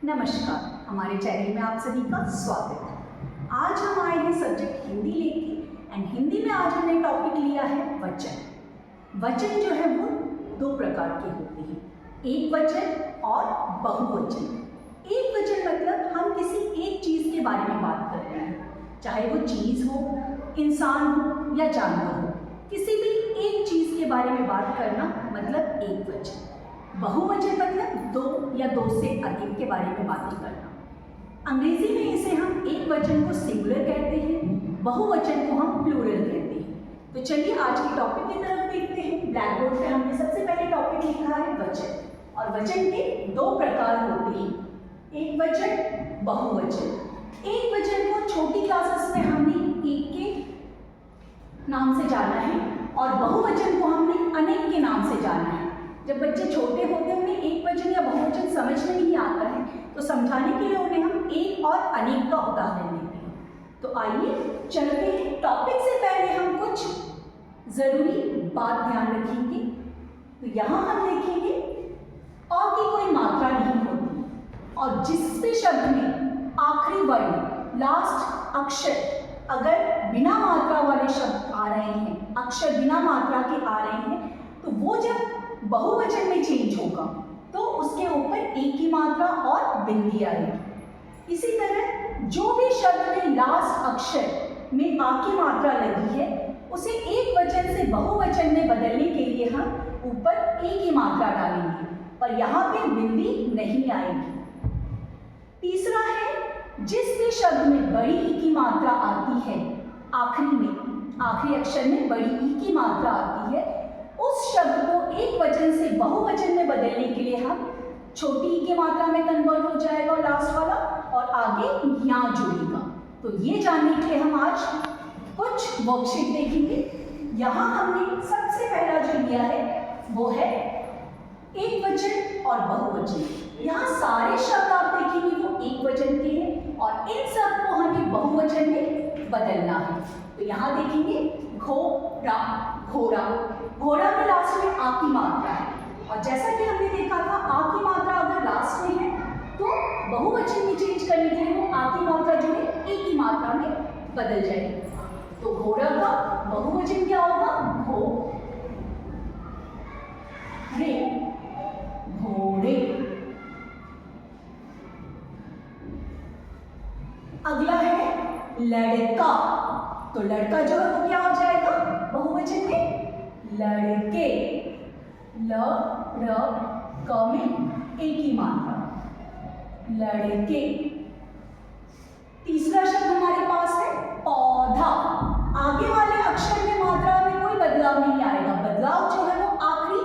नमस्कार, हमारे चैनल में आप सभी का स्वागत है। आज हम आए हैं सब्जेक्ट हिंदी लेके एंड हिंदी में आज हमने टॉपिक लिया है वचन। वचन जो है वो दो प्रकार के होते हैं, एक वचन और बहुवचन। एक वचन मतलब हम किसी एक चीज़ के बारे में बात करते हैं, चाहे वो चीज़ हो, इंसान हो या जानवर हो, किसी भी एक चीज़ के बारे में बात करना मतलब एक वचन। बहुवचन मतलब दो या दो से अधिक के बारे में बातें करना। अंग्रेजी में इसे हम एक वचन को सिंगुलर कहते हैं, बहुवचन को हम प्लूरल कहते हैं। तो चलिए आज के टॉपिक की तरफ देखते हैं। ब्लैक बोर्ड पे हमने सबसे पहले टॉपिक लिखा है वचन, और वचन के दो प्रकार होते हैं, एक वचन, बहुवचन। एक वचन को छोटी क्लासेस में हमने एक के नाम से जाना है और बहुवचन को हमने अनेक के नाम से जाना है। जब बच्चे छोटे होते हैं उन्हें एक वचन या बहुवचन समझ में नहीं आता है, तो समझाने के लिए उन्हें हम एक और अनेक का उदाहरण देते हैं। तो आइए चलते हैं। टॉपिक से पहले हम कुछ जरूरी बात ध्यान रखेंगे। तो यहाँ हम देखेंगे अ की कोई मात्रा नहीं होती, और जिस भी शब्द में आखिरी वर्ण, लास्ट अक्षर अगर बिना मात्रा वाले शब्द आ रहे हैं, अक्षर बिना मात्रा के आ रहे हैं, तो वो जब बहुवचन में चेंज होगा तो उसके ऊपर एक की मात्रा और बिंदी आएगी। इसी तरह जो भी शब्द में लास्ट अक्षर में आ की मात्रा लगी है, उसे एक वचन से बहुवचन में बदलने के लिए हम ऊपर ए की मात्रा डालेंगे, पर यहाँ पे बिंदी नहीं आएगी। तीसरा है, जिस भी शब्द में बड़ी ई की मात्रा आती है, आखिरी में, आखिरी अक्षर में बड़ी ई की मात्रा आती है, उस शब्द को एक वचन से बहुवचन में बदलने के लिए हम छोटी ई की मात्रा में कन्वर्ट हो जाएगा लास्ट वाला, और आगे या जुड़ेगा। तो ये जानने के लिए हम आज कुछ वर्कशीट देखेंगे। यहाँ हमने सबसे पहला जो लिया है वो है एक वचन और बहुवचन। यहाँ सारे शब्द आप देखेंगे वो एक वचन के हैं और इन सब को हमें बहुवचन में बदलना है। तो यहाँ देखेंगे घोड़ा, घोड़ा, घोड़ा के लास्ट में आ की मात्रा है, और जैसा कि हमने देखा था आ की मात्रा अगर लास्ट में है तो बहुवचन में चेंज करने के लिए वो आ की मात्रा जो है ए की मात्रा में बदल जाएगी। तो घोड़ा का बहुवचन क्या होगा? घोड़े, घोड़े। अगला है लड़का, तो लड़का जो है वो क्या हो जाएगा बहुवचन में? लड़के, ल र क में ए की मात्रा, लड़के। तीसरा शब्द हमारे पास है पौधा। आगे वाले अक्षर में मात्रा में कोई बदलाव नहीं आएगा, बदलाव जो है वो आखिरी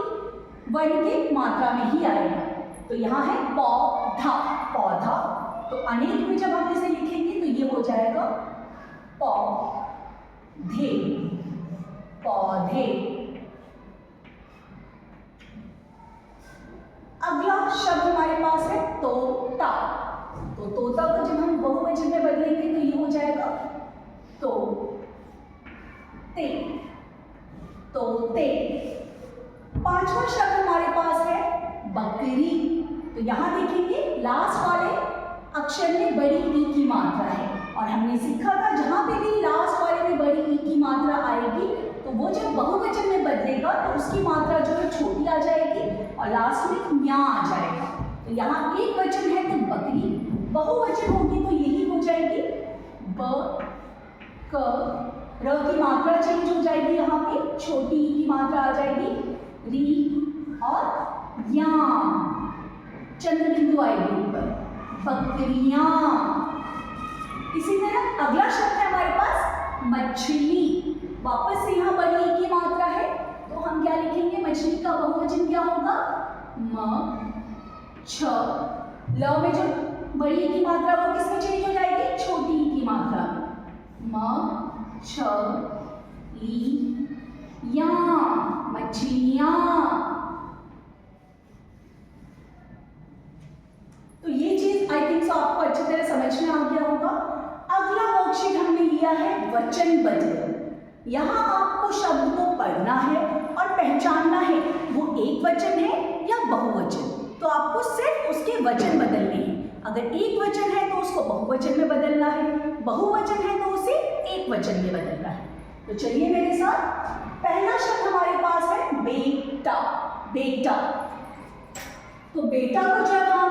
वर्ण की मात्रा में ही आएगा। तो यहाँ है पौधा, पौधा। तो अनेक में जब हम इसे लिखेंगे तो ये हो जाएगा पौधे, पौधे। अगला शब्द हमारे पास है तोता। तो तोता को जब हम बहुवचन में बदलेंगे तो ये हो जाएगा तोते, तोते। पांचवा शब्द हमारे पास है बकरी। तो यहाँ देखेंगे लास्ट वाले अक्षर में बड़ी ई की मात्रा है, और हमने सीखा था जहाँ पे भी लास्ट वाले में बड़ी ई की मात्रा आएगी तो वो जब बहुवचन में बदलेगा तो उसकी मात्रा जो है छोटी आ जाएगी और लास्ट में न्या आ जाएगा। तो यहाँ एक वचन है तो बकरी, बहुवचन होगी तो यही हो जाएगी ब क र की मात्रा चेंज हो जाएगी, यहाँ पे छोटी ई की मात्रा आ जाएगी, री और या, चंद्र बिंदु आएगी ऊपर, बकरियां। इसी तरह अगला शब्द है हमारे पास मछली। वापस से यहाँ बड़ी ई की मात्रा है तो हम क्या लिखेंगे? मछली का बहुवचन क्या होगा? म छ। ल में जो बड़ी ई की मात्रा वो किसमें चेंज हो जाएगी? छोटी ई की मात्रा में, म छ ली या, मछलियां। तो ये चीज आई थिंक आपको अच्छी तरह समझ में आ गया होगा। अगला वर्कशीट हमने लिया है वचन बदल। यहाँ आपको शब्द को पढ़ना है और पहचानना है वो एक वचन है या बहुवचन। तो आपको सिर्फ उसके वचन बदलने हैं। अगर एक वचन है तो उसको बहुवचन में बदलना है, बहुवचन है तो उसे एक वचन में बदलना है। तो चलिए मेरे साथ, पहला शब्द हमारे पास है बेटा। बेटा, तो बेटा को जब हम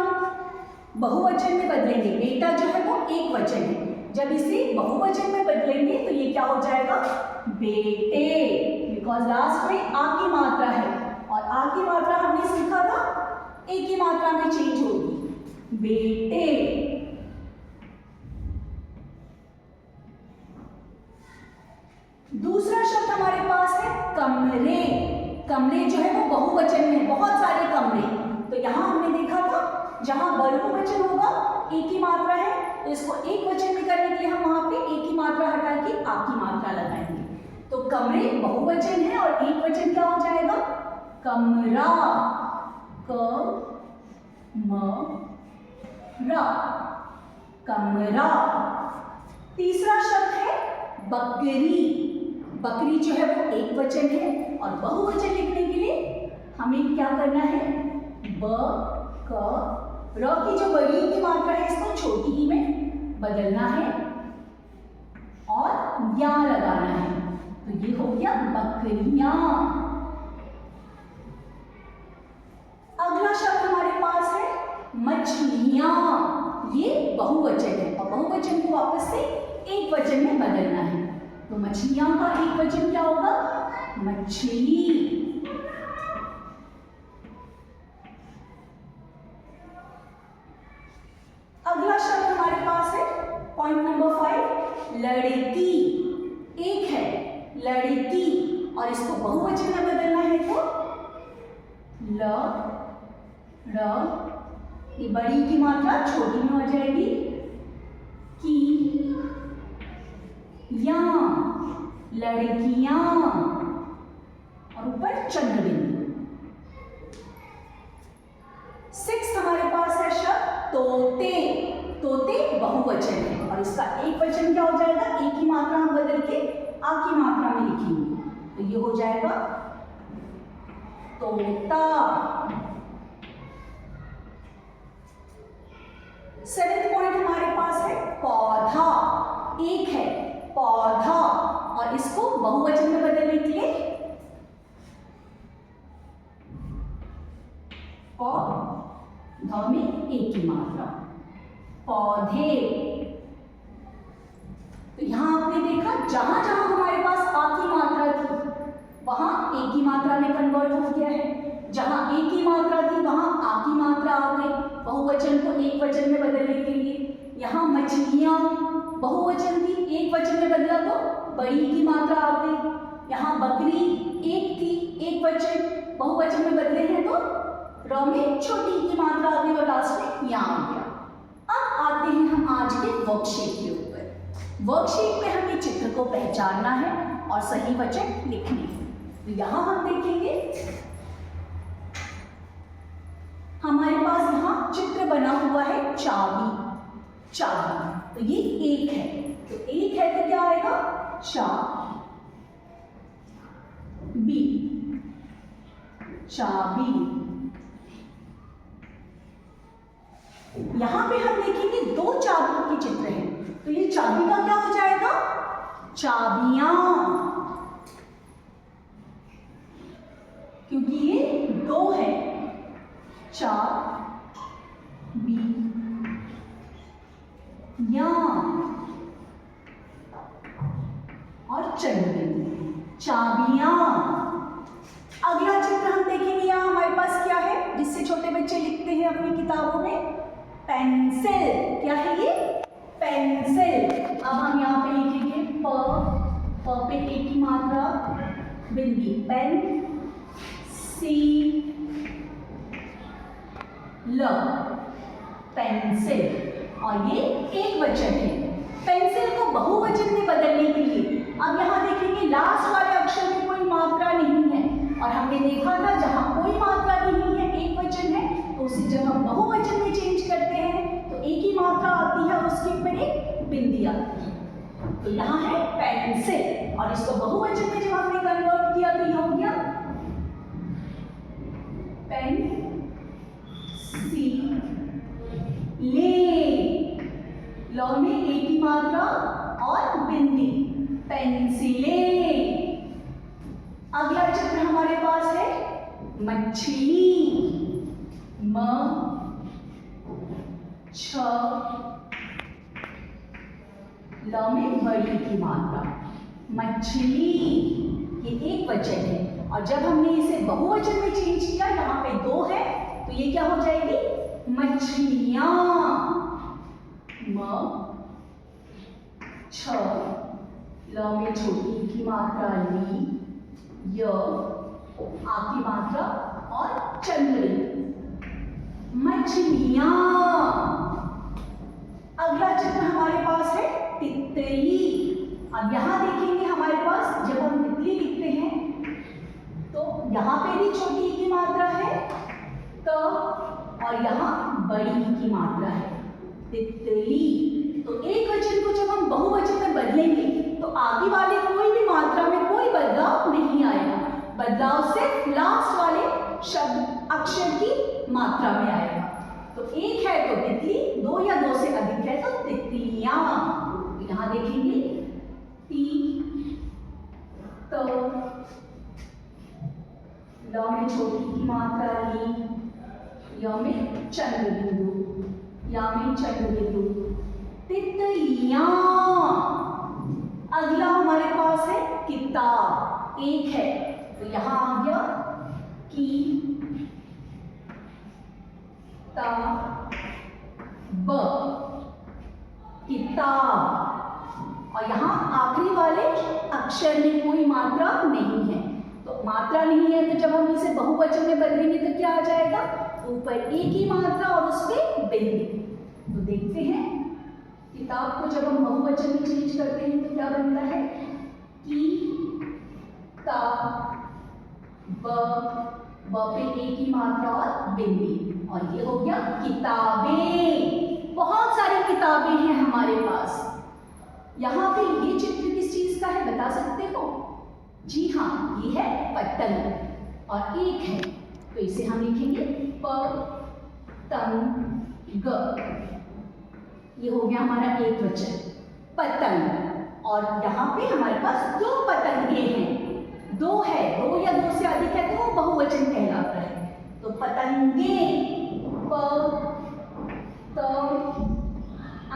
बहुवचन में बदलेंगे, बेटा जो है वो एक वचन है, जब इसे बहुवचन में बदलेंगे तो ये क्या हो जाएगा, बेटे, बिकॉज लास्ट में आ की मात्रा है और आ की मात्रा हमने सीखा था एक ही मात्रा में चेंज होगी, बेटे। दूसरा शब्द हमारे पास है कमरे। कमरे जो है वो बहुवचन में है, बहुत सारे कमरे। तो यहां हमने देखा था जहां बहुवचन होगा एक ही मात्रा है, तो इसको एक वचन में करने के लिए हम वहां पे एक ही मात्रा हटा के आ की मात्रा लगाएंगे। तो कमरे बहुवचन है और एक वचन क्या हो जाएगा, कमरा, कमरा, कमरा। तीसरा शब्द है बकरी। बकरी जो है वो एक वचन है और बहुवचन लिखने के लिए हमें क्या करना है, ब क र की जो बड़ी की मात्रा है इसको छोटी ही में बदलना है और या लगाना है। तो ये हो गया बकरियां। अगला शब्द हमारे पास है मछलियां। ये बहुवचन है और बहुवचन को वापस से एक वचन में बदलना है। तो मछलियां का एक वचन क्या होगा, मछली। अगला शब्द हमारे पास है पॉइंट नंबर 5, लड़की। एक है लड़की और इसको बहुवचन में बदलना है तो ल र, ये बड़ी की मात्रा छोटी में हो जाएगी, की या, लड़कियां और ऊपर चंद्र बिंदु। 6 हमारे पास है शब्द तोते। तोते बहुवचन है और इसका एक वचन क्या हो जाएगा, एक ही मात्रा हम बदल के आ की मात्रा में लिखेंगे, तो ये हो जाएगा तोता। 7th पॉइंट हमारे पास है पौधा। एक है पौधा और इसको बहुवचन में बदलने के लिए पौधा में एक ही मात्रा, पौधे। तो यहां आपने देखा जहां जहां हमारे पास आ की मात्रा थी वहां एक ही मात्रा में कन्वर्ट हो गया है, जहां एक ही मात्रा थी वहां आ की मात्रा आ गई बहुवचन को एक वचन में बदलने के लिए। यहाँ मछलियां बहुवचन थी, एक वचन में बदला तो बड़ी की मात्रा आ गई। यहाँ बकरी एक थी, एक वचन, बहुवचन में बदले हैं तो र में छोटी की मात्रा आ गई और लास्ट में यहाँ आ गया। अब आते हैं हम आज के वर्कशीट के ऊपर। वर्कशीट में हमें चित्र को पहचानना है और सही वचन लिखने हैं। तो यहाँ हम देखेंगे हमारे पास यहाँ चित्र बना हुआ है चाबी। चाबी तो ये एक है, तो एक है तो क्या आएगा, चाबी, चाबी। यहां पे हम देखेंगे 2 चाबियों के चित्र हैं, तो ये चाबी का क्या हो जाएगा, चाबियां, क्योंकि ये 2 है, चाबी या और चंद्रबिंदु, चाबियां। अगला चित्र हम देखेंगे यहाँ हमारे पास क्या है, जिससे छोटे बच्चे लिखते हैं अपनी किताबों में, पेंसिल। क्या है ये, पेंसिल। अब हम यहाँ पे लिखेंगे प पे एक की मात्रा, बिंदी, पेन, सी ल, पेंसिल। और ये एक वचन है। पेंसिल को बहुवचन में बदलने के लिए अब यहाँ देखेंगे लास्ट वाले अक्षर में कोई मात्रा नहीं है, और हमने देखा था जहाँ कोई मात्रा नहीं है, एक वचन है, तो उसे जब हम बहुवचन में चेंज करते हैं तो एक ही मात्रा आती है, उसके ऊपर एक बिंदी आती है। तो यहाँ है पेंसिल और इसको बहुवचन में जब हमने कन्वर्ट किया तो यह हो गया पेन सी ले। ल में ए की मात्रा और बिंदी, पेंसिलें। अगला चित्र हमारे पास है मछली, म छ ल में बड़ी की मात्रा, मछली। ये एक वचन है और जब हमने इसे बहुवचन में चेंज किया, यहाँ पे दो है तो ये क्या हो जाएगी, मछलियां। म छ ल में छोटी की मात्रा ली, य आ की मात्रा और चंद्री, मछलियां। अगला चित्र हमारे पास है तितली। अब यहाँ देखेंगे हमारे पास जब हम तितली लिखते हैं तो यहाँ पे भी छोटी की मात्रा है त और यहाँ बड़ी की मात्रा है, तितली। तो एक वचन को जब हम बहुवचन में बदलेंगे तो आगे वाले कोई भी मात्रा में कोई बदलाव नहीं आएगा, बदलाव सिर्फ लास्ट वाले शब्द अक्षर की मात्रा में आएगा। तो एक है तो तितली, दो या दो से अधिक है तो तितलियां। यहाँ देखेंगे ती, तो ल में छोटी की मात्रा ली, य में चंद्र बिंदु, या में चंद्र बिंदु, तितलियां। अगला हमारे पास है किताब, एक है तो यहाँ आ गया की ता ब, किताब। और यहाँ आखिरी वाले अक्षर में कोई मात्रा नहीं है, तो मात्रा नहीं है तो जब हम इसे बहुवचन में बदलेंगे तो क्या आ जाएगा, ऊपर एक ही मात्रा और उस पे बिंदी। तो देखते हैं किताब को जब हम बहुवचन में चेंज करते हैं तो क्या बनता है, की ता ब पे एक ही मात्रा और बिंदी, और ये हो गया किताबें। बहुत सारी किताबें हैं हमारे पास। यहाँ पे ये चित्र किस चीज का है बता सकते हो? जी हाँ, ये है पतंग और एक है तो इसे हम लिखेंगे पतंग। ये हो गया हमारा एक वचन पतंग। और यहाँ पे हमारे पास दो पतंगे हैं, दो है, दो या दो से अधिक है तो वो बहुवचन कहलाता है। तो पतंगे, प त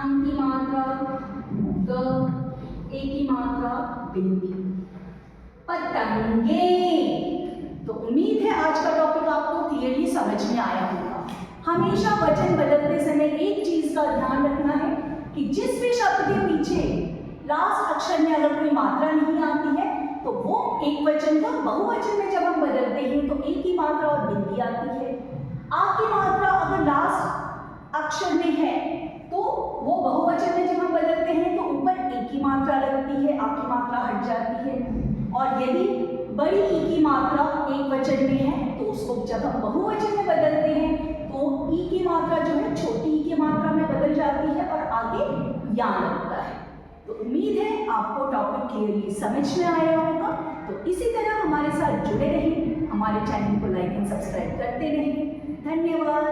अंग की मात्रा, ग ए की मात्रा, बिंदी, पतंगे। तो उम्मीद है आज का टॉपिक आपको क्लियरली समझ में आया होगा। हमेशा वचन बदलते समय एक चीज का ध्यान रखना है कि जिस भी शब्द के पीछे लास्ट अक्षर में अगर कोई मात्रा नहीं आती है तो वो एक वचन को बहुवचन में जब हम बदलते हैं तो एक ही मात्रा और बिंदी आती है। आ की मात्रा अगर लास्ट अक्षर में है तो वो बहुवचन में जब हम बदलते हैं तो ऊपर एक ही मात्रा लगती है, आ की मात्रा हट जाती है। और यदि बड़ी ई की मात्रा एक वचन में है तो उसको जब हम बहुवचन में बदलते हैं तो ई की मात्रा जो है छोटी ई की मात्रा में बदल जाती है और आगे या लगता है। तो उम्मीद है आपको टॉपिक क्लियरली समझ में आया होगा। तो इसी तरह हमारे साथ जुड़े रहें, हमारे चैनल को लाइक एंड सब्सक्राइब करते रहें। धन्यवाद।